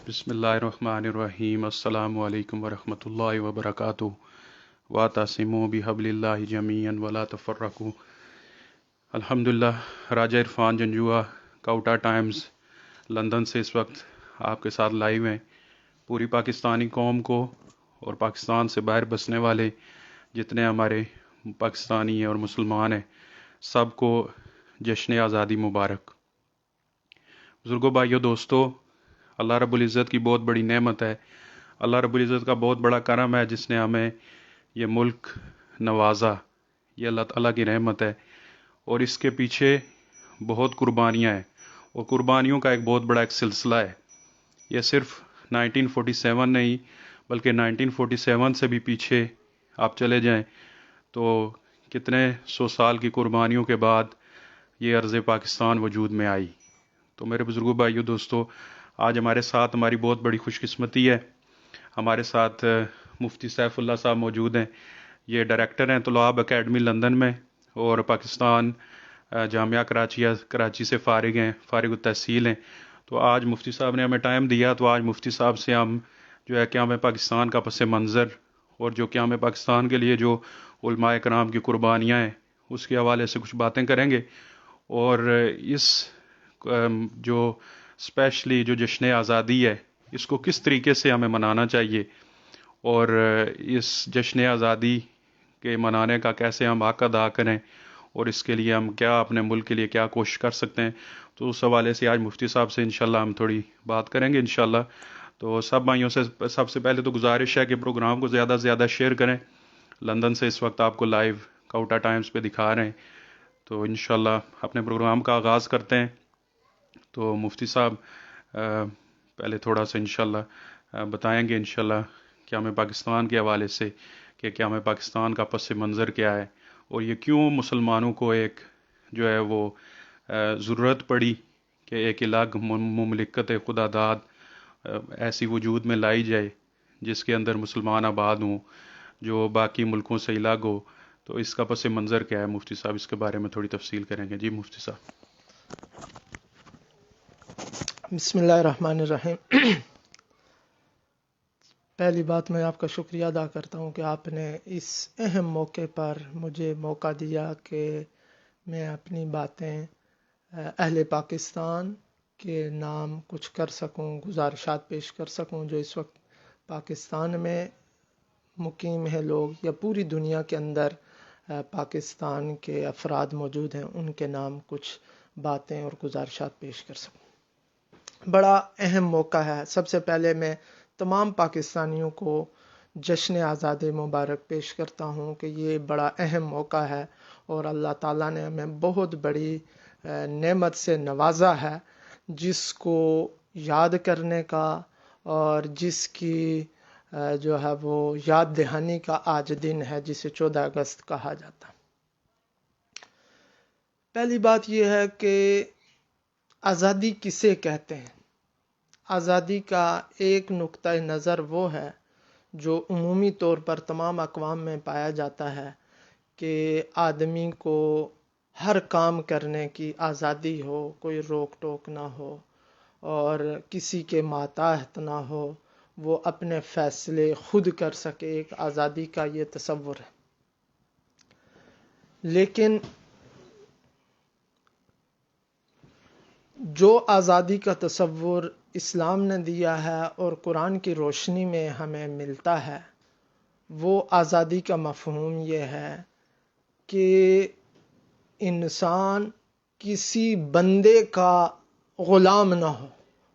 بسم اللہ الرحمن الرحیم السلام علیکم ورحمۃ اللہ وبرکاتہ وَاعْتَصِمُوا بِحَبْلِ اللَّهِ جَمِيعًا وَلَا تَفَرَّقُوا۔ الحمدللہ، راجہ عرفان جنجوعہ کوٹا ٹائمز لندن سے اس وقت آپ کے ساتھ لائیو ہیں۔ پوری پاکستانی قوم کو اور پاکستان سے باہر بسنے والے جتنے ہمارے پاکستانی اور مسلمان ہیں سب کو جشن آزادی مبارک۔ بزرگوں، بھائیوں، دوستو، اللہ رب العزت کی بہت بڑی نعمت ہے، اللہ رب العزت کا بہت بڑا کرم ہے جس نے ہمیں یہ ملک نوازا۔ یہ اللہ تعالیٰ کی رحمت ہے اور اس کے پیچھے بہت قربانیاں ہیں اور قربانیوں کا ایک بہت بڑا ایک سلسلہ ہے۔ یہ صرف 1947 نہیں بلکہ 1947 سے بھی پیچھے آپ چلے جائیں تو کتنے سو سال کی قربانیوں کے بعد یہ ارض پاکستان وجود میں آئی۔ تو میرے بزرگوں، بھائیوں، دوستو، آج ہمارے ساتھ ہماری بہت بڑی خوش قسمتی ہے، ہمارے ساتھ مفتی سیف اللہ صاحب موجود ہیں۔ یہ ڈائریکٹر ہیں طلاب اکیڈمی لندن میں اور پاکستان جامعہ کراچی سے فارغ ہیں، فارغ التحصیل ہیں۔ تو آج مفتی صاحب نے ہمیں ٹائم دیا تو آج مفتی صاحب سے ہم جو ہے قیام پاکستان کا پس منظر اور جو قیام پاکستان کے لیے جو علماء کرام کی قربانیاں ہیں اس کے حوالے سے کچھ باتیں کریں گے، اور اس جو اسپیشلی جو جشن آزادی ہے اس کو کس طریقے سے ہمیں منانا چاہیے اور اس جشن آزادی کے منانے کا کیسے ہم حق ادا کریں اور اس کے لیے ہم کیا اپنے ملک کے لیے کیا کوشش کر سکتے ہیں، تو اس حوالے سے آج مفتی صاحب سے انشاءاللہ ہم تھوڑی بات کریں گے انشاءاللہ۔ تو سب بھائیوں سے سب سے پہلے تو گزارش ہے کہ پروگرام کو زیادہ سے زیادہ شیئر کریں۔ لندن سے اس وقت آپ کو لائیو کوٹا ٹائمز پہ دکھا رہے ہیں، تو انشاءاللہ اپنے پروگرام کا آغاز کرتے ہیں۔ تو مفتی صاحب پہلے تھوڑا سا انشاءاللہ بتائیں گے انشاءاللہ قیام پاکستان کے حوالے سے کہ قیام پاکستان کا پس منظر کیا ہے اور یہ کیوں مسلمانوں کو ایک جو ہے وہ ضرورت پڑی کہ ایک الگ مملکت خدا داد ایسی وجود میں لائی جائے جس کے اندر مسلمان آباد ہوں، جو باقی ملکوں سے الگ ہو۔ تو اس کا پس منظر کیا ہے مفتی صاحب، اس کے بارے میں تھوڑی تفصیل کریں گے۔ جی مفتی صاحب۔ بسم اللہ الرحمن الرحیم۔ پہلی بات میں آپ کا شکریہ ادا کرتا ہوں کہ آپ نے اس اہم موقع پر مجھے موقع دیا کہ میں اپنی باتیں اہل پاکستان کے نام کچھ کر سکوں، گزارشات پیش کر سکوں جو اس وقت پاکستان میں مقیم ہے لوگ یا پوری دنیا کے اندر پاکستان کے افراد موجود ہیں، ان کے نام کچھ باتیں اور گزارشات پیش کر سکوں۔ بڑا اہم موقع ہے۔ سب سے پہلے میں تمام پاکستانیوں کو جشن آزادی مبارک پیش کرتا ہوں کہ یہ بڑا اہم موقع ہے اور اللہ تعالیٰ نے ہمیں بہت بڑی نعمت سے نوازا ہے جس کو یاد کرنے کا اور جس کی جو ہے وہ یاد دہانی کا آج دن ہے جسے 14 اگست کہا جاتا ہے۔ پہلی بات یہ ہے کہ آزادی کسے کہتے ہیں؟ آزادی کا ایک نقطہ نظر وہ ہے جو عمومی طور پر تمام اقوام میں پایا جاتا ہے کہ آدمی کو ہر کام کرنے کی آزادی ہو، کوئی روک ٹوک نہ ہو اور کسی کے ماتحت نہ ہو، وہ اپنے فیصلے خود کر سکے۔ ایک آزادی کا یہ تصور ہے۔ لیکن جو آزادی کا تصور اسلام نے دیا ہے اور قرآن کی روشنی میں ہمیں ملتا ہے، وہ آزادی کا مفہوم یہ ہے کہ انسان کسی بندے کا غلام نہ ہو،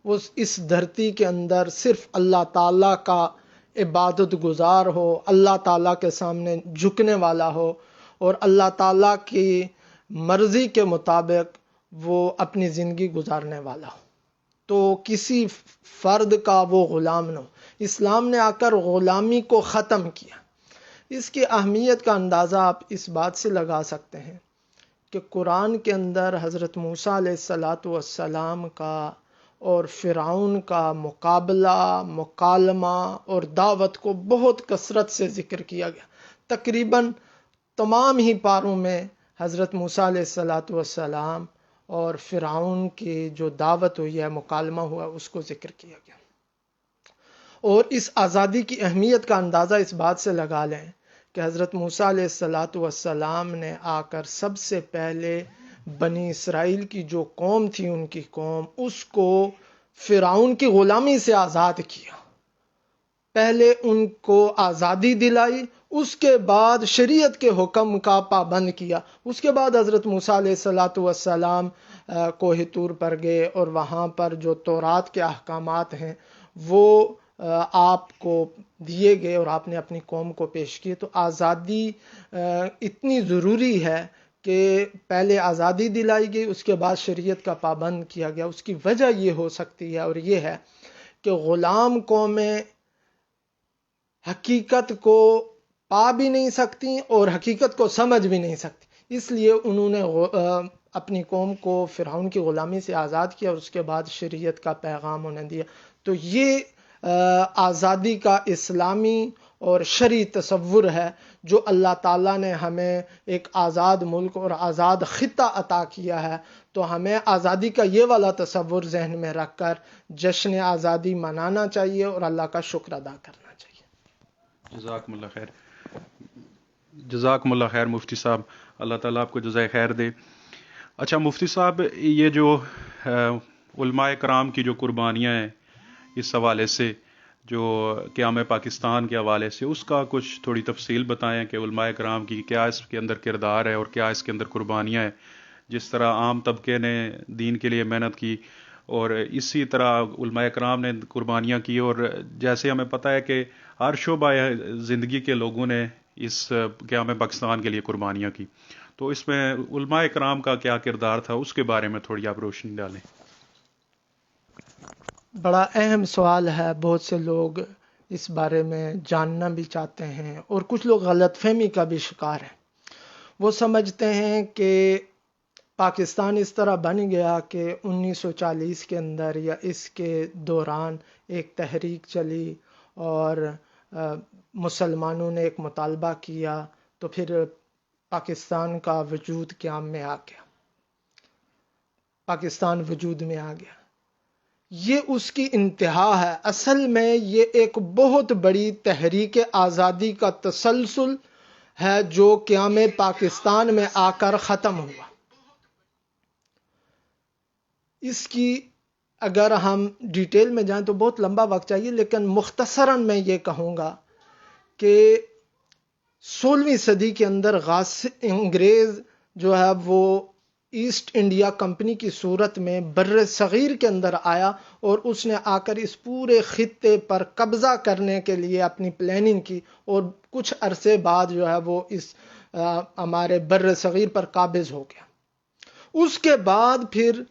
وہ اس دھرتی کے اندر صرف اللہ تعالیٰ کا عبادت گزار ہو، اللہ تعالیٰ کے سامنے جھکنے والا ہو اور اللہ تعالیٰ کی مرضی کے مطابق وہ اپنی زندگی گزارنے والا ہو، تو کسی فرد کا وہ غلام نہ ہو۔ اسلام نے آ کر غلامی کو ختم کیا۔ اس کی اہمیت کا اندازہ آپ اس بات سے لگا سکتے ہیں کہ قرآن کے اندر حضرت موسیٰ علیہ السلام کا اور فرعون کا مقابلہ، مکالمہ اور دعوت کو بہت کثرت سے ذکر کیا گیا۔ تقریباً تمام ہی پاروں میں حضرت موسیٰ علیہ السلام اور فرعون کی جو دعوت ہوئی ہے، مکالمہ ہوا، اس کو ذکر کیا گیا۔ اور اس آزادی کی اہمیت کا اندازہ اس بات سے لگا لیں کہ حضرت موسیٰ علیہ السلام نے آ کر سب سے پہلے بنی اسرائیل کی جو قوم تھی، ان کی قوم، اس کو فرعون کی غلامی سے آزاد کیا. پہلے ان کو آزادی دلائی، اس کے بعد شریعت کے حکم کا پابند کیا. اس کے بعد حضرت موسیٰ علیہ السلام کوہ طور پر گئے اور وہاں پر جو تورات کے احکامات ہیں وہ آپ کو دیے گئے اور آپ نے اپنی قوم کو پیش کیے. تو آزادی اتنی ضروری ہے کہ پہلے آزادی دلائی گئی، اس کے بعد شریعت کا پابند کیا گیا. اس کی وجہ یہ ہو سکتی ہے اور یہ ہے کہ غلام قومیں حقیقت کو پا بھی نہیں سکتی اور حقیقت کو سمجھ بھی نہیں سکتی. اس لیے انہوں نے اپنی قوم کو فرعون کی غلامی سے آزاد کیا اور اس کے بعد شریعت کا پیغام انہیں دیا. تو یہ آزادی کا اسلامی اور شرعی تصور ہے جو اللہ تعالیٰ نے ہمیں ایک آزاد ملک اور آزاد خطہ عطا کیا ہے. تو ہمیں آزادی کا یہ والا تصور ذہن میں رکھ کر جشن آزادی منانا چاہیے اور اللہ کا شکر ادا کرنا چاہیے. جزاکم اللہ خیر. جزاکم اللہ خیر مفتی صاحب، اللہ تعالیٰ آپ کو جزائے خیر دے. اچھا مفتی صاحب، یہ جو علماء کرام کی جو قربانیاں ہیں اس حوالے سے، جو قیام پاکستان کے حوالے سے، اس کا کچھ تھوڑی تفصیل بتائیں کہ علماء کرام کی کیا اس کے اندر کردار ہے اور کیا اس کے اندر قربانیاں ہیں. جس طرح عام طبقے نے دین کے لیے محنت کی اور اسی طرح علماء کرام نے قربانیاں کی، اور جیسے ہمیں پتہ ہے کہ ہر شعبہ زندگی کے لوگوں نے اس قیام پاکستان کے لیے قربانیاں کی. تو اس میں علماء کرام کا کیا کردار تھا، اس کے بارے میں تھوڑی آپ روشنی ڈالیں. بڑا اہم سوال ہے، بہت سے لوگ اس بارے میں جاننا بھی چاہتے ہیں اور کچھ لوگ غلط فہمی کا بھی شکار ہیں. وہ سمجھتے ہیں کہ پاکستان اس طرح بن گیا کہ 1940 کے اندر یا اس کے دوران ایک تحریک چلی اور مسلمانوں نے ایک مطالبہ کیا تو پھر پاکستان کا وجود قیام میں آ گیا، پاکستان وجود میں آ گیا. یہ اس کی انتہا ہے. اصل میں یہ ایک بہت بڑی تحریک آزادی کا تسلسل ہے جو قیام پاکستان میں آ کر ختم ہوا. اس کی اگر ہم ڈیٹیل میں جائیں تو بہت لمبا وقت چاہیے، لیکن مختصراً میں یہ کہوں گا کہ 16ویں صدی کے اندر انگریز جو ہے وہ ایسٹ انڈیا کمپنی کی صورت میں بر صغیر کے اندر آیا اور اس نے آ کر اس پورے خطے پر قبضہ کرنے کے لیے اپنی پلاننگ کی اور کچھ عرصے بعد جو ہے وہ اس ہمارے بر صغیر پر قابض ہو گیا. اس کے بعد پھر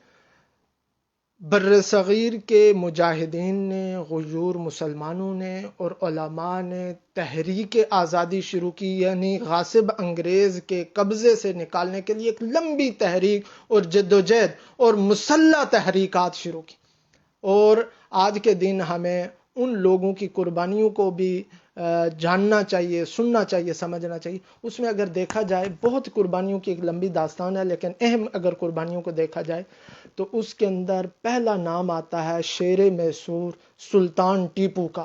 بر صغیر کے مجاہدین نے، غیور مسلمانوں نے اور علماء نے تحریک آزادی شروع کی، یعنی غاصب انگریز کے قبضے سے نکالنے کے لیے ایک لمبی تحریک اور جدوجہد اور مسلح تحریکات شروع کی. اور آج کے دن ہمیں ان لوگوں کی قربانیوں کو بھی جاننا چاہیے، سننا چاہیے، سمجھنا چاہیے. اس میں اگر دیکھا جائے بہت قربانیوں کی ایک لمبی داستان ہے، لیکن اہم اگر قربانیوں کو دیکھا جائے تو اس کے اندر پہلا نام آتا ہے شیر میسور سلطان ٹیپو کا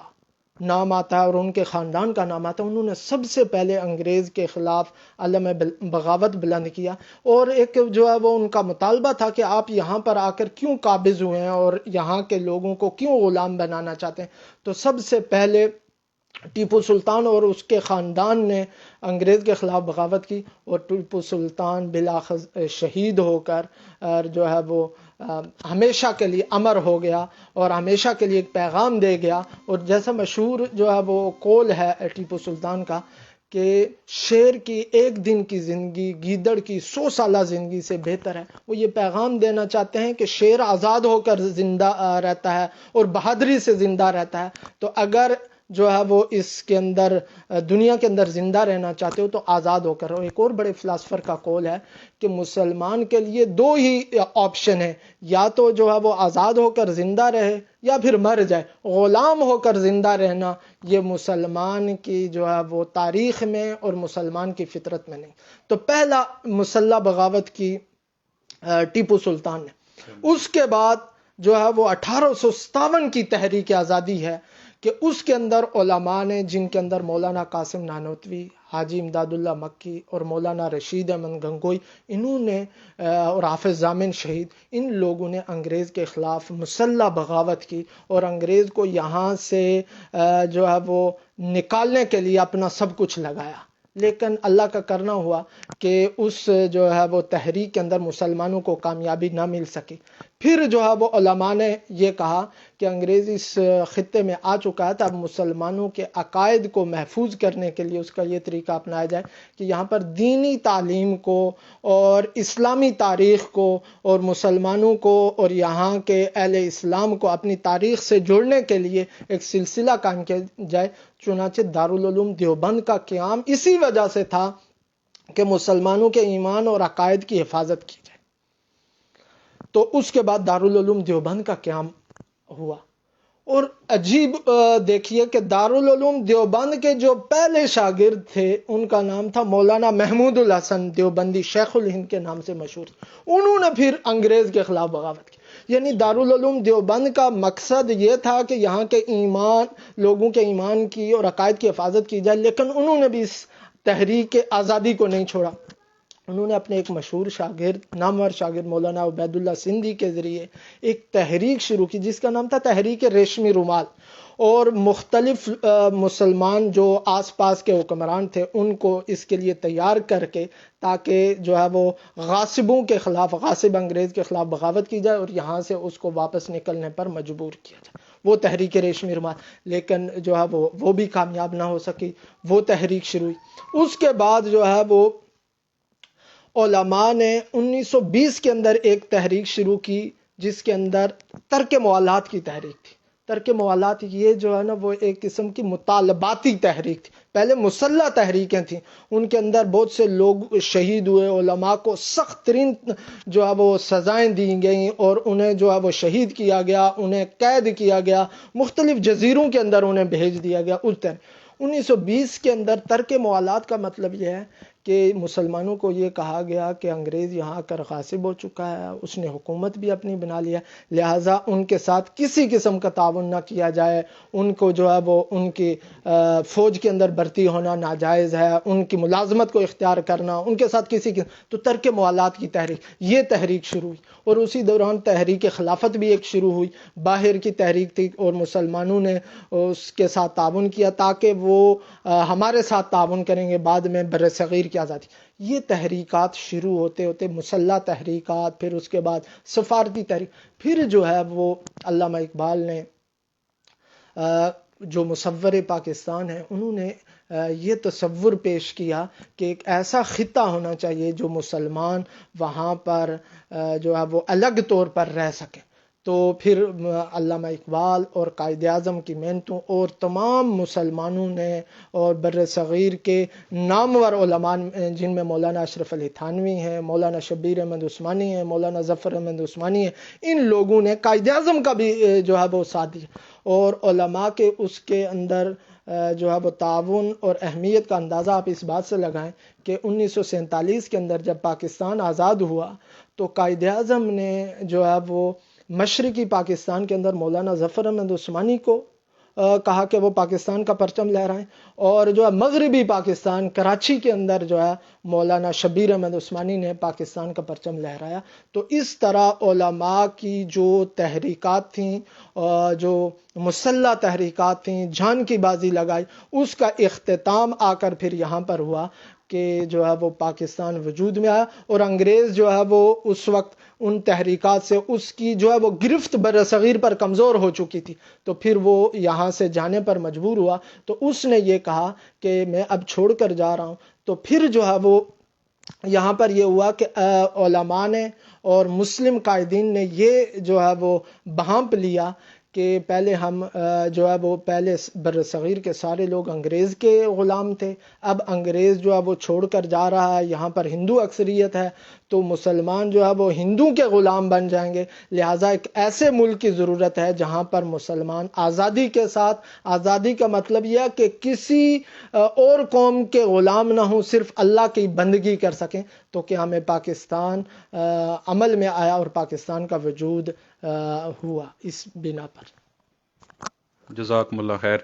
نام آتا ہے اور ان کے خاندان کا نام آتا ہے. انہوں نے سب سے پہلے انگریز کے خلاف علم بغاوت بلند کیا اور ایک جو ہے وہ ان کا مطالبہ تھا کہ آپ یہاں پر آ کر کیوں قابض ہوئے ہیں اور یہاں کے لوگوں کو کیوں غلام بنانا چاہتے ہیں. تو سب سے پہلے ٹیپو سلطان اور اس کے خاندان نے انگریز کے خلاف بغاوت کی اور ٹیپو سلطان بلاخر شہید ہو کر جو ہے وہ ہمیشہ کے لیے امر ہو گیا اور ہمیشہ کے لیے ایک پیغام دے گیا. اور جیسا مشہور جو ہے وہ قول ہے ٹیپو سلطان کا کہ شیر کی ایک دن کی زندگی گیدڑ کی 100 سالہ زندگی سے بہتر ہے. وہ یہ پیغام دینا چاہتے ہیں کہ شیر آزاد ہو کر زندہ رہتا ہے اور بہادری سے زندہ رہتا ہے. تو اگر جو ہے وہ اس کے اندر دنیا کے اندر زندہ رہنا چاہتے ہو تو آزاد ہو کر رہو. ایک اور بڑے فلاسفر کا قول ہے کہ مسلمان کے لیے 2 ہی آپشن ہیں، یا تو جو ہے وہ آزاد ہو کر زندہ رہے یا پھر مر جائے. غلام ہو کر زندہ رہنا یہ مسلمان کی جو ہے وہ تاریخ میں اور مسلمان کی فطرت میں نہیں. تو پہلا مسلح بغاوت کی ٹیپو سلطان نے. اس کے بعد جو ہے وہ 1857 کی تحریک آزادی ہے کہ اس کے اندر علماء نے، جن کے اندر مولانا قاسم نانوتوی، حاجی امداد اللہ مکی اور مولانا رشید احمد گنگوئی، انہوں نے اور حافظ ضامن شہید، ان لوگوں نے انگریز کے خلاف مسلح بغاوت کی اور انگریز کو یہاں سے جو ہے وہ نکالنے کے لیے اپنا سب کچھ لگایا. لیکن اللہ کا کرنا ہوا کہ اس جو ہے وہ تحریک کے اندر مسلمانوں کو کامیابی نہ مل سکی. پھر جو ہے وہ علماء نے یہ کہا کہ انگریز اس خطے میں آ چکا ہے، تو اب مسلمانوں کے عقائد کو محفوظ کرنے کے لیے اس کا یہ طریقہ اپنایا جائے کہ یہاں پر دینی تعلیم کو اور اسلامی تاریخ کو اور مسلمانوں کو اور یہاں کے اہل اسلام کو اپنی تاریخ سے جوڑنے کے لیے ایک سلسلہ قائم کیا جائے. چنانچہ دارالعلوم دیوبند کا قیام اسی وجہ سے تھا کہ مسلمانوں کے ایمان اور عقائد کی حفاظت کی جائے. تو اس کے بعد دارالعلوم دیوبند کا قیام ہوا. اور عجیب دیکھیے کہ دارالعلوم دیوبند کے جو پہلے شاگرد تھے ان کا نام تھا مولانا محمود الحسن دیوبندی، شیخ الہند کے نام سے مشہور. انہوں نے پھر انگریز کے خلاف بغاوت کی. یعنی دارالعلوم دیوبند کا مقصد یہ تھا کہ یہاں کے ایمان، لوگوں کے ایمان کی اور عقائد کی حفاظت کی جائے، لیکن انہوں نے بھی اس تحریک آزادی کو نہیں چھوڑا. انہوں نے اپنے ایک مشہور شاگرد، نامور شاگرد مولانا عبید اللہ سندھی کے ذریعے ایک تحریک شروع کی جس کا نام تھا تحریک ریشمی رومال، اور مختلف مسلمان جو آس پاس کے حکمران تھے ان کو اس کے لیے تیار کر کے تاکہ جو ہے وہ غاصبوں کے خلاف، غاصب انگریز کے خلاف بغاوت کی جائے اور یہاں سے اس کو واپس نکلنے پر مجبور کیا جائے. وہ تحریک ریشمی رومال، لیکن جو ہے وہ بھی کامیاب نہ ہو سکی. وہ تحریک شروع ہوئی. اس کے بعد جو ہے وہ علماء نے 1920 کے اندر ایک تحریک شروع کی جس کے اندر ترک موالات کی تحریک تھی. ترک موالات یہ جو ہے نا وہ ایک قسم کی مطالباتی تحریک تھی. پہلے مسلح تحریکیں تھیں، ان کے اندر بہت سے لوگ شہید ہوئے، علماء کو سخت ترین جو ہے وہ سزائیں دی گئیں اور انہیں جو ہے وہ شہید کیا گیا، انہیں قید کیا گیا، مختلف جزیروں کے اندر انہیں بھیج دیا گیا. اس طرح 1920 کے اندر ترک موالات کا مطلب یہ ہے کہ مسلمانوں کو یہ کہا گیا کہ انگریز یہاں کر غاصب ہو چکا ہے، اس نے حکومت بھی اپنی بنا لیا، لہٰذا ان کے ساتھ کسی قسم کا تعاون نہ کیا جائے. ان کو جو ہے وہ ان کی فوج کے اندر بھرتی ہونا ناجائز ہے، ان کی ملازمت کو اختیار کرنا، ان کے ساتھ کسی تو ترک موالات کی تحریک، یہ تحریک شروع ہوئی. اور اسی دوران تحریک خلافت بھی ایک شروع ہوئی، باہر کی تحریک تھی اور مسلمانوں نے اس کے ساتھ تعاون کیا تاکہ وہ ہمارے ساتھ تعاون کریں گے بعد میں بر صغیر کی آزادی. یہ تحریکات شروع ہوتے ہوتے مسلح تحریکات، پھر اس کے بعد سفارتی تحریک، پھر جو ہے وہ علامہ اقبال نے جو مصور پاکستان ہیں انہوں نے یہ تصور پیش کیا کہ ایک ایسا خطہ ہونا چاہیے جو مسلمان وہاں پر جو ہے وہ الگ طور پر رہ سکیں. تو پھر علامہ اقبال اور قائد اعظم کی محنتوں اور تمام مسلمانوں نے اور بر صغیر کے نامور علماء جن میں مولانا اشرف علی تھانوی ہیں، مولانا شبیر احمد عثمانی ہیں، مولانا ظفر احمد عثمانی ہیں، ان لوگوں نے قائد اعظم کا بھی جو ہے وہ ساتھ دیا. اور علماء کے اس کے اندر جو ہے وہ تعاون اور اہمیت کا اندازہ آپ اس بات سے لگائیں کہ 1947 کے اندر جب پاکستان آزاد ہوا تو قائد اعظم نے جو ہے وہ مشرقی پاکستان کے اندر مولانا ظفر احمد عثمانی کو کہا کہ وہ پاکستان کا پرچم لہرائیں، اور جو ہے مغربی پاکستان کراچی کے اندر جو ہے مولانا شبیر احمد عثمانی نے پاکستان کا پرچم لہرایا. تو اس طرح علماء کی جو تحریکات تھیں، جو مسلح تحریکات تھیں، جان کی بازی لگائی، اس کا اختتام آ کر پھر یہاں پر ہوا کہ جو ہے وہ پاکستان وجود میں آیا. اور انگریز جو ہے وہ اس وقت ان تحریکات سے اس کی جو ہے وہ گرفت بر صغیر پر کمزور ہو چکی تھی، تو پھر وہ یہاں سے جانے پر مجبور ہوا. تو اس نے یہ کہا کہ میں اب چھوڑ کر جا رہا ہوں. تو پھر جو ہے وہ یہاں پر یہ ہوا کہ علماء نے اور مسلم قائدین نے یہ جو ہے وہ بہانپ لیا کہ پہلے ہم جو ہے وہ پہلے بر صغیر کے سارے لوگ انگریز کے غلام تھے، اب انگریز جو ہے وہ چھوڑ کر جا رہا ہے، یہاں پر ہندو اکثریت ہے تو مسلمان جو ہے وہ ہندو کے غلام بن جائیں گے، لہٰذا ایک ایسے ملک کی ضرورت ہے جہاں پر مسلمان آزادی کے ساتھ، آزادی کا مطلب یہ ہے کہ کسی اور قوم کے غلام نہ ہوں، صرف اللہ کی بندگی کر سکیں. تو کہ ہمیں پاکستان عمل میں آیا اور پاکستان کا وجود ہوا اس بنا پر. جزاکم اللہ خیر۔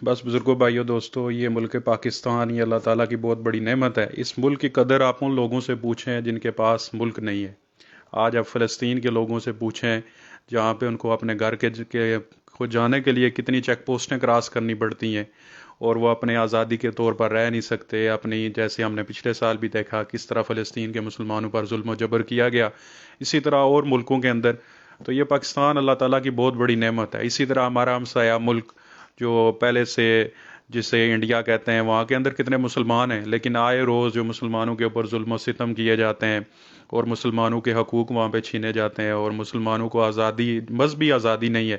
بس بزرگوں، بھائیوں، دوستوں، یہ ملک پاکستان یہ اللہ تعالیٰ کی بہت بڑی نعمت ہے۔ اس ملک کی قدر آپ ان لوگوں سے پوچھیں جن کے پاس ملک نہیں ہے۔ آج آپ فلسطین کے لوگوں سے پوچھیں جہاں پہ ان کو اپنے گھر کے کو جانے کے لیے کتنی چیک پوسٹیں کراس کرنی پڑتی ہیں، اور وہ اپنے آزادی کے طور پر رہ نہیں سکتے اپنی، جیسے ہم نے پچھلے سال بھی دیکھا کس طرح فلسطین کے مسلمانوں پر ظلم و جبر کیا گیا، اسی طرح اور ملکوں کے اندر۔ تو یہ پاکستان اللہ تعالیٰ کی بہت بڑی نعمت ہے۔ اسی طرح ہمارا ہمسایہ ملک جو پہلے سے جسے انڈیا کہتے ہیں، وہاں کے اندر کتنے مسلمان ہیں، لیکن آئے روز جو مسلمانوں کے اوپر ظلم و ستم کیے جاتے ہیں اور مسلمانوں کے حقوق وہاں پہ چھینے جاتے ہیں، اور مسلمانوں کو آزادی، مذہبی آزادی نہیں ہے۔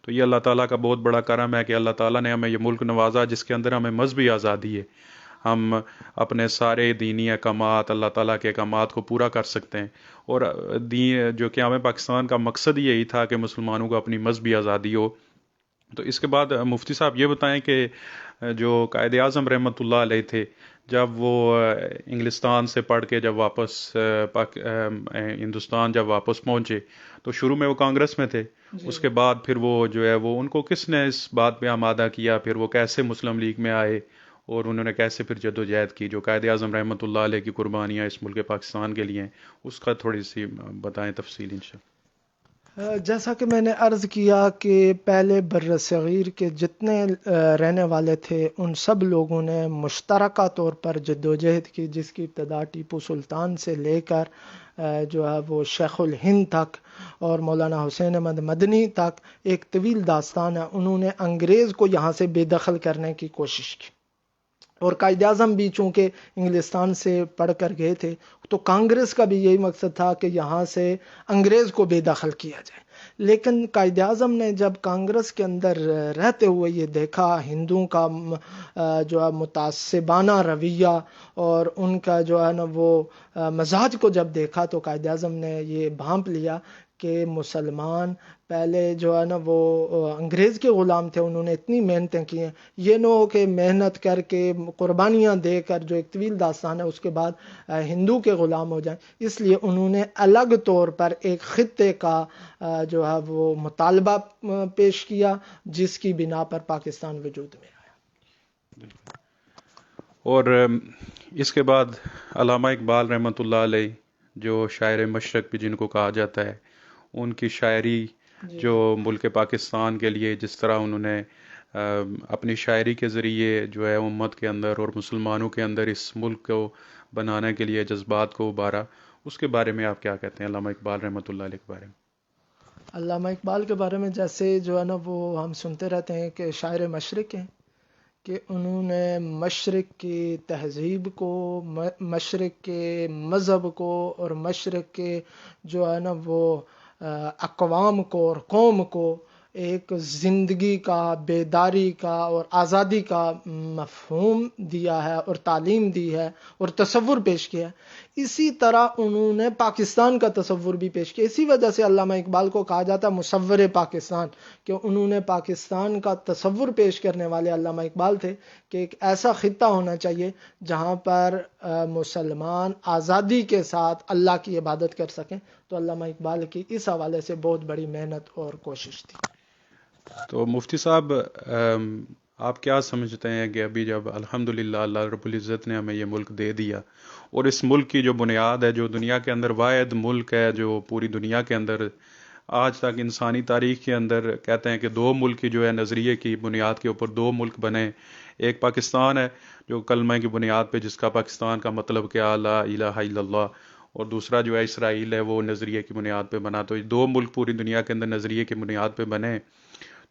تو یہ اللہ تعالیٰ کا بہت بڑا کرم ہے کہ اللہ تعالیٰ نے ہمیں یہ ملک نوازا جس کے اندر ہمیں مذہبی آزادی ہے۔ ہم اپنے سارے دینی احکامات، اللہ تعالیٰ کے احکامات کو پورا کر سکتے ہیں، اور دین جو کہ ہمیں پاکستان کا مقصد یہی تھا کہ مسلمانوں کو اپنی مذہبی آزادی ہو۔ تو اس کے بعد مفتی صاحب یہ بتائیں کہ جو قائد اعظم رحمۃ اللہ علیہ تھے، جب وہ انگلستان سے پڑھ کے جب واپس ہندوستان جب واپس پہنچے، تو شروع میں وہ کانگریس میں تھے، اس کے بعد پھر وہ جو ہے وہ ان کو کس نے اس بات پہ آمادہ کیا، پھر وہ کیسے مسلم لیگ میں آئے اور انہوں نے کیسے پھر جدوجہد کی، جو قائد اعظم رحمۃ اللہ علیہ کی قربانیاں اس ملک پاکستان کے لیے ہیں، اس کا تھوڑی سی بتائیں تفصیل انشاءاللہ۔ جیسا کہ میں نے عرض کیا کہ پہلے بر صغیر کے جتنے رہنے والے تھے ان سب لوگوں نے مشترکہ طور پر جدوجہد کی، جس کی ابتدا ٹیپو سلطان سے لے کر جو ہے وہ شیخ الہند تک اور مولانا حسین احمد مدنی تک ایک طویل داستان ہے۔ انہوں نے انگریز کو یہاں سے بے دخل کرنے کی کوشش کی، اور قائد اعظم بھی چونکہ انگلستان سے پڑھ کر گئے تھے تو کانگریس کا بھی یہی مقصد تھا کہ یہاں سے انگریز کو بے دخل کیا جائے۔ لیکن قائد اعظم نے جب کانگریس کے اندر رہتے ہوئے یہ دیکھا ہندوؤں کا جو ہے متعصبانہ رویہ اور ان کا جو ہے نا وہ مزاج کو جب دیکھا، تو قائد اعظم نے یہ بھانپ لیا کہ مسلمان پہلے جو ہے نا وہ انگریز کے غلام تھے، انہوں نے اتنی محنتیں کی ہیں، یہ نہ ہو کہ محنت کر کے قربانیاں دے کر جو ایک طویل داستان ہے اس کے بعد ہندو کے غلام ہو جائیں۔ اس لیے انہوں نے الگ طور پر ایک خطے کا جو ہے وہ مطالبہ پیش کیا، جس کی بنا پر پاکستان وجود میں آیا۔ اور اس کے بعد علامہ اقبال رحمۃ اللہ علیہ، جو شاعر مشرق بھی جن کو کہا جاتا ہے، ان کی شاعری جو ملک پاکستان کے لیے جس طرح انہوں نے اپنی شاعری کے ذریعے جو ہے امت کے اندر اور مسلمانوں کے اندر اس ملک کو بنانے کے لیے جذبات کو ابھارا، اس کے بارے میں آپ کیا کہتے ہیں علامہ اقبال رحمۃ اللہ علیہ کے بارے میں؟ علامہ اقبال کے بارے میں جیسے جو ہے نا وہ ہم سنتے رہتے ہیں کہ شاعر مشرق ہیں، کہ انہوں نے مشرق کی تہذیب کو، مشرق کے مذہب کو اور مشرق کے جو ہے نا وہ اقوام کو اور قوم کو ایک زندگی کا، بیداری کا اور آزادی کا مفہوم دیا ہے اور تعلیم دی ہے اور تصور پیش کیا ہے۔ اسی طرح انہوں نے پاکستان کا تصور بھی پیش کیا۔ اسی وجہ سے علامہ اقبال کو کہا جاتا ہے مصور پاکستان، کہ انہوں نے پاکستان کا تصور پیش کرنے والے علامہ اقبال تھے کہ ایک ایسا خطہ ہونا چاہیے جہاں پر مسلمان آزادی کے ساتھ اللہ کی عبادت کر سکیں۔ تو علامہ اقبال کی اس حوالے سے بہت بڑی محنت اور کوشش تھی۔ تو مفتی صاحب، آپ کیا سمجھتے ہیں کہ ابھی جب الحمدللہ اللہ رب العزت نے ہمیں یہ ملک دے دیا، اور اس ملک کی جو بنیاد ہے، جو دنیا کے اندر واحد ملک ہے جو پوری دنیا کے اندر آج تک انسانی تاریخ کے اندر کہتے ہیں کہ دو ملک کی جو ہے نظریے کی بنیاد کے اوپر دو ملک بنے، ایک پاکستان ہے جو کلمہ کی بنیاد پہ، جس کا پاکستان کا مطلب کہ لا الہ الا اللہ، اور دوسرا جو ہے اسرائیل ہے، وہ نظریے کی بنیاد پہ بنا۔ تو یہ دو ملک پوری دنیا کے اندر نظریے کی بنیاد پہ بنے،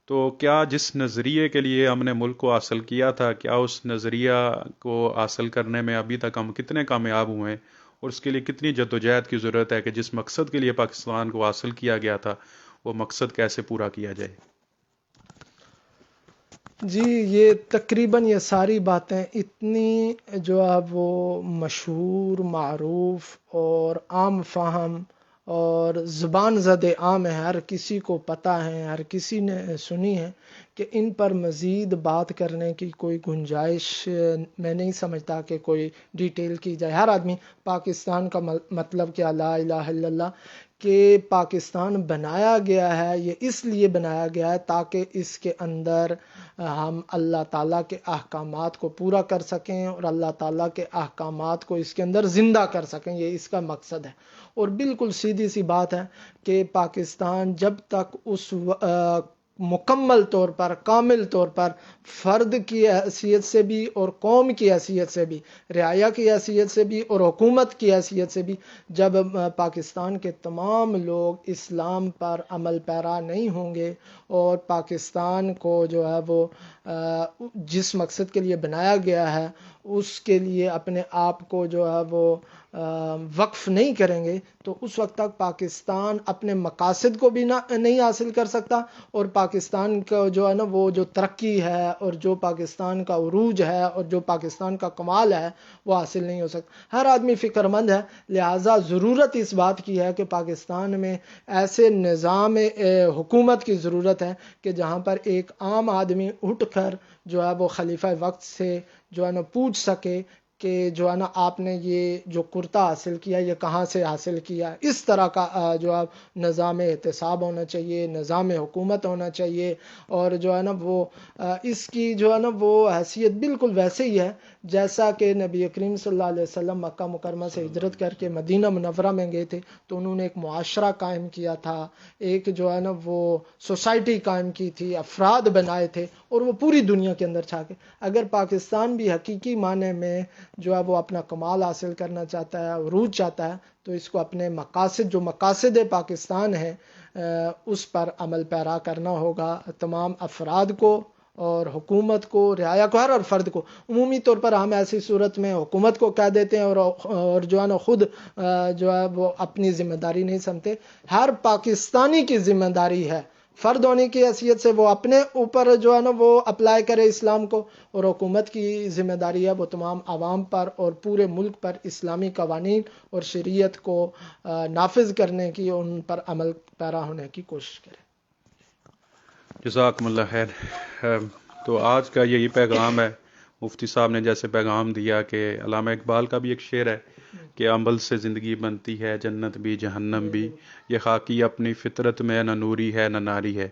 تو کیا جس نظریے کے لیے ہم نے ملک کو حاصل کیا تھا، کیا اس نظریہ کو حاصل کرنے میں ابھی تک ہم کتنے کامیاب ہوئے ہیں، اور اس کے لیے کتنی جدوجہد کی ضرورت ہے کہ جس مقصد کے لیے پاکستان کو حاصل کیا گیا تھا وہ مقصد کیسے پورا کیا جائے؟ جی، یہ تقریباً یہ ساری باتیں اتنی جو ہے وہ مشہور، معروف اور عام فہم اور زبان زد عام ہے، ہر کسی کو پتہ ہے، ہر کسی نے سنی ہے، کہ ان پر مزید بات کرنے کی کوئی گنجائش میں نہیں سمجھتا کہ کوئی ڈیٹیل کی جائے۔ ہر آدمی پاکستان کا مطلب کیا، لا الہ الا اللہ، کہ پاکستان بنایا گیا ہے یہ اس لیے بنایا گیا ہے تاکہ اس کے اندر ہم اللہ تعالیٰ کے احکامات کو پورا کر سکیں اور اللہ تعالیٰ کے احکامات کو اس کے اندر زندہ کر سکیں، یہ اس کا مقصد ہے۔ اور بالکل سیدھی سی بات ہے کہ پاکستان جب تک اس مکمل طور پر، کامل طور پر فرد کی حیثیت سے بھی اور قوم کی حیثیت سے بھی، رعایا کی حیثیت سے بھی اور حکومت کی حیثیت سے بھی، جب پاکستان کے تمام لوگ اسلام پر عمل پیرا نہیں ہوں گے اور پاکستان کو جو ہے وہ جس مقصد کے لیے بنایا گیا ہے اس کے لیے اپنے آپ کو جو ہے وہ وقف نہیں کریں گے، تو اس وقت تک پاکستان اپنے مقاصد کو بھی نہیں حاصل کر سکتا، اور پاکستان کا جو ہے نا وہ جو ترقی ہے اور جو پاکستان کا عروج ہے اور جو پاکستان کا کمال ہے وہ حاصل نہیں ہو سکتا۔ ہر آدمی فکر مند ہے، لہٰذا ضرورت اس بات کی ہے کہ پاکستان میں ایسے نظام حکومت کی ضرورت ہے کہ جہاں پر ایک عام آدمی اٹھ کر جو ہے وہ خلیفہ وقت سے جو ہے نا پوچھ سکے کہ جو ہے نا آپ نے یہ جو کرتا حاصل کیا یہ کہاں سے حاصل کیا۔ اس طرح کا جو ہے نظام احتساب ہونا چاہیے، نظام حکومت ہونا چاہیے، اور جو ہے نا وہ اس کی جو ہے نا وہ حیثیت بالکل ویسے ہی ہے جیسا کہ نبی کریم صلی اللہ علیہ وسلم مکہ مکرمہ سے ہجرت کر کے مدینہ منورہ میں گئے تھے تو انہوں نے ایک معاشرہ قائم کیا تھا، ایک جو ہے نا وہ سوسائٹی قائم کی تھی، افراد بنائے تھے، اور وہ پوری دنیا کے اندر چھا گئے۔ اگر پاکستان بھی حقیقی معنی میں جو ہے وہ اپنا کمال حاصل کرنا چاہتا ہے، عروج چاہتا ہے، تو اس کو اپنے مقاصد، جو مقاصد پاکستان ہے، اس پر عمل پیرا کرنا ہوگا۔ تمام افراد کو اور حکومت کو، رعایا کو، ہر فرد کو۔ عمومی طور پر ہم ایسی صورت میں حکومت کو کہہ دیتے ہیں اور جو ہے نا خود جو ہے وہ اپنی ذمہ داری نہیں سمجھتے۔ ہر پاکستانی کی ذمہ داری ہے، فرد ہونے کی حیثیت سے وہ اپنے اوپر جو ہے نا وہ اپلائی کرے اسلام کو، اور حکومت کی ذمہ داری ہے وہ تمام عوام پر اور پورے ملک پر اسلامی قوانین اور شریعت کو نافذ کرنے کی، ان پر عمل پیرا ہونے کی کوشش کرے۔ جزاکم اللہ خیر۔ تو آج کا یہی پیغام ہے، مفتی صاحب نے جیسے پیغام دیا کہ علامہ اقبال کا بھی ایک شعر ہے کہ عمل سے زندگی بنتی ہے، جنت بھی جہنم بھی، یہ خاکی اپنی فطرت میں نہ نوری ہے نہ ناری ہے۔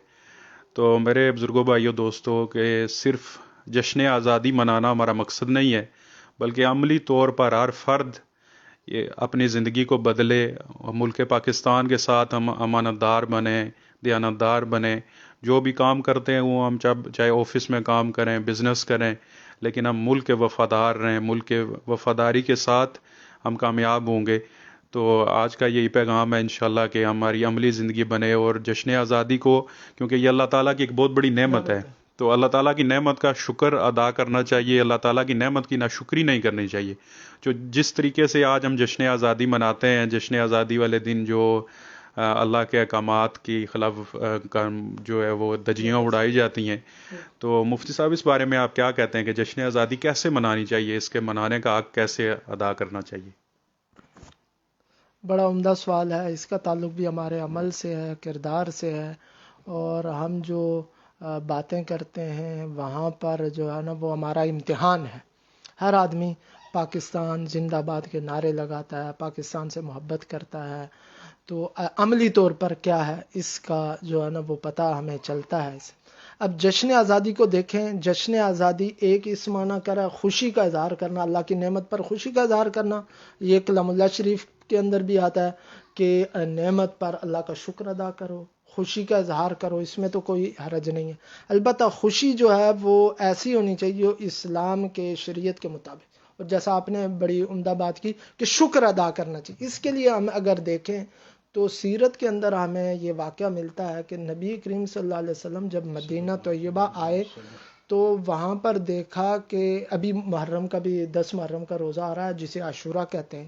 تو میرے بزرگوں، بھائیوں، دوستوں، کہ صرف جشن آزادی منانا ہمارا مقصد نہیں ہے، بلکہ عملی طور پر ہر فرد یہ اپنی زندگی کو بدلے، ملک پاکستان کے ساتھ ہم امانت دار بنیں، دیانت دار بنیں، جو بھی کام کرتے ہیں وہ ہم چاہے آفس میں کام کریں، بزنس کریں، لیکن ہم ملک کے وفادار رہیں، ملک کے وفاداری کے ساتھ ہم کامیاب ہوں گے۔ تو آج کا یہی پیغام ہے انشاءاللہ کہ ہماری عملی زندگی بنے، اور جشن آزادی کو، کیونکہ یہ اللہ تعالیٰ کی ایک بہت بڑی نعمت ہے، تو اللہ تعالیٰ کی نعمت کا شکر ادا کرنا چاہیے، اللہ تعالیٰ کی نعمت کی ناشکری نہیں کرنی چاہیے۔ جو جس طریقے سے آج ہم جشن آزادی مناتے ہیں، جشن آزادی والے دن جو اللہ کے احکامات کی خلاف جو ہے وہ دھجیاں اڑائی جاتی ہیں، تو مفتی صاحب اس بارے میں آپ کیا کہتے ہیں کہ جشن آزادی کیسے منانی چاہیے، اس کے منانے کا حق کیسے ادا کرنا چاہیے؟ بڑا عمدہ سوال ہے، اس کا تعلق بھی ہمارے عمل سے ہے، کردار سے ہے، اور ہم جو باتیں کرتے ہیں وہاں پر جو ہے نا وہ ہمارا امتحان ہے۔ ہر آدمی پاکستان زندہ باد کے نعرے لگاتا ہے، پاکستان سے محبت کرتا ہے، تو عملی طور پر کیا ہے اس کا جو ہے نا وہ پتہ ہمیں چلتا ہے۔ اب جشن آزادی کو دیکھیں، جشن آزادی ایک اس معنی کر رہا ہے خوشی کا اظہار کرنا، اللہ کی نعمت پر خوشی کا اظہار کرنا۔ یہ کلام اللہ شریف کے اندر بھی آتا ہے کہ نعمت پر اللہ کا شکر ادا کرو، خوشی کا اظہار کرو، اس میں تو کوئی حرج نہیں ہے۔ البتہ خوشی جو ہے وہ ایسی ہونی چاہیے اسلام کے، شریعت کے مطابق، اور جیسا آپ نے بڑی عمدہ بات کی کہ شکر ادا کرنا چاہیے۔ اس کے لیے ہم اگر دیکھیں تو سیرت کے اندر ہمیں یہ واقعہ ملتا ہے کہ نبی کریم صلی اللہ علیہ وسلم جب مدینہ طیبہ آئے تو وہاں پر دیکھا کہ ابھی محرم کا بھی 10 محرم کا روزہ آ رہا ہے جسے عاشورہ کہتے ہیں،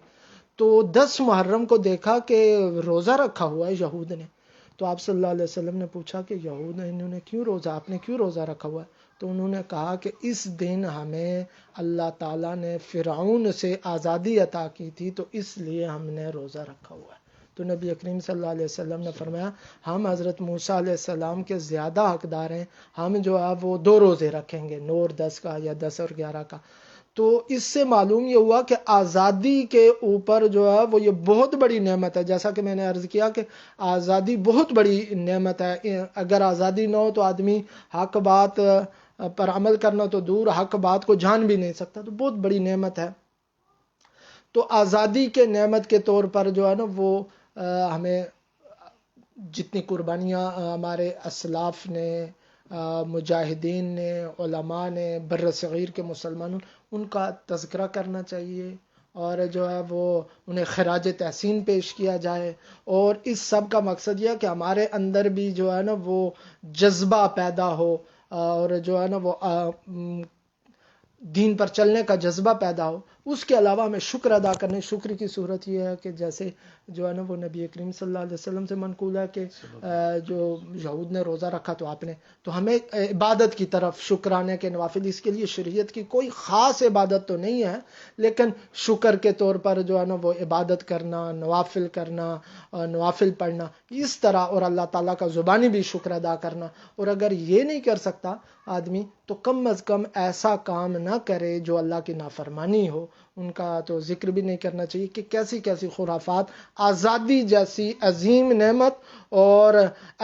تو 10 محرم کو دیکھا کہ روزہ رکھا ہوا ہے یہود نے۔ تو آپ صلی اللہ علیہ وسلم نے پوچھا کہ یہود نے انہوں نے کیوں روزہ، آپ نے کیوں روزہ رکھا ہوا ہے؟ تو انہوں نے کہا کہ اس دن ہمیں اللہ تعالیٰ نے فرعون سے آزادی عطا کی تھی تو اس لیے ہم نے روزہ رکھا ہوا ہے۔ تو نبی کریم صلی اللہ علیہ وسلم نے فرمایا ہم حضرت موسیٰ علیہ السلام کے زیادہ حقدار ہیں، ہم جو ہے وہ 2 روزے رکھیں گے، 9 اور 10 کا یا 10 اور 11 کا۔ تو اس سے معلوم یہ ہوا کہ آزادی کے اوپر جو ہے وہ یہ بہت بڑی نعمت ہے. جیسا کہ میں نے عرض کیا کہ آزادی بہت بڑی نعمت ہے. اگر آزادی نہ ہو تو آدمی حق بات پر عمل کرنا تو دور، حق بات کو جان بھی نہیں سکتا. تو بہت بڑی نعمت ہے. تو آزادی کے نعمت کے طور پر جو ہے نا وہ ہمیں جتنی قربانیاں ہمارے اسلاف نے، مجاہدین نے، علماء نے، بر صغیر کے مسلمانوں، ان کا تذکرہ کرنا چاہیے، اور جو ہے وہ انہیں خراج تحسین پیش کیا جائے. اور اس سب کا مقصد یہ ہے کہ ہمارے اندر بھی جو ہے نا وہ جذبہ پیدا ہو، اور جو ہے نا وہ دین پر چلنے کا جذبہ پیدا ہو. اس کے علاوہ ہمیں شکر ادا کرنے. شکر کی صورت یہ ہے کہ جیسے جو ہے نا وہ نبی کریم صلی اللہ علیہ وسلم سے منقول ہے کہ جو یہود نے روزہ رکھا تو آپ نے، تو ہمیں عبادت کی طرف، شکرانے کے نوافل، اس کے لیے شریعت کی کوئی خاص عبادت تو نہیں ہے، لیکن شکر کے طور پر جو ہے نا وہ عبادت کرنا، نوافل کرنا، نوافل پڑھنا اس طرح، اور اللہ تعالیٰ کا زبانی بھی شکر ادا کرنا. اور اگر یہ نہیں کر سکتا آدمی تو کم از کم ایسا کام نہ کرے جو اللہ کی نافرمانی ہو. ان کا تو ذکر بھی نہیں کرنا چاہیے کہ کیسی کیسی خرافات آزادی جیسی عظیم نعمت اور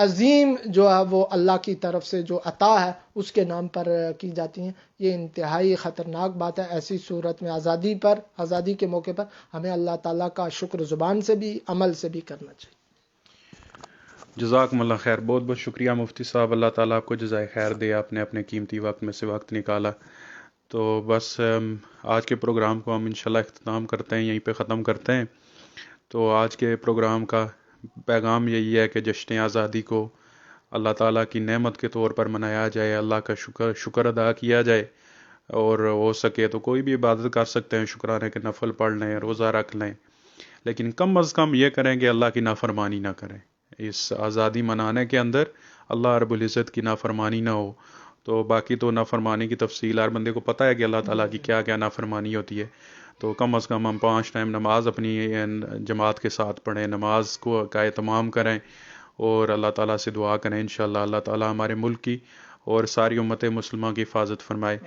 عظیم جو ہے وہ اللہ کی طرف سے جو عطا ہے اس کے نام پر کی جاتی ہیں. یہ انتہائی خطرناک بات ہے. ایسی صورت میں آزادی کے موقع پر ہمیں اللہ تعالیٰ کا شکر زبان سے بھی، عمل سے بھی کرنا چاہیے. جزاکم اللہ خیر. بہت بہت شکریہ مفتی صاحب. اللہ تعالیٰ آپ کو جزائے خیر دے. آپ نے اپنے قیمتی وقت میں سے وقت نکالا. تو بس آج کے پروگرام کو ہم انشاءاللہ اختتام کرتے ہیں، یہیں پہ ختم کرتے ہیں. تو آج کے پروگرام کا پیغام یہی ہے کہ جشن آزادی کو اللہ تعالیٰ کی نعمت کے طور پر منایا جائے، اللہ کا شکر ادا کیا جائے، اور ہو سکے تو کوئی بھی عبادت کر سکتے ہیں، شکرانے کے نفل پڑھ لیں، روزہ رکھ لیں، لیکن کم از کم یہ کریں کہ اللہ کی نافرمانی نہ کریں. اس آزادی منانے کے اندر اللہ رب العزت کی نافرمانی نہ ہو. تو باقی تو نافرمانی کی تفصیل ہر بندے کو پتہ ہے کہ اللہ تعالیٰ کی کیا کیا نافرمانی ہوتی ہے. تو کم از کم ہم 5 ٹائم نماز اپنی جماعت کے ساتھ پڑھیں، نماز کو کا اہتمام کریں، اور اللہ تعالیٰ سے دعا کریں. انشاءاللہ اللہ تعالیٰ ہمارے ملک کی اور ساری امت مسلمہ کی حفاظت فرمائے.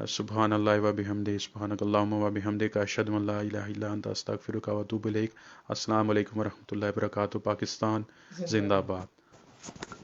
سبحان اللہ و بحمدہ، سبحانک اللہم و بحمدک، اشہد ان لا الہ الا انت، استغفرک و اتوب الیک. السلام علیکم ورحمۃ اللہ وبرکاتہ. پاکستان زندہ باد.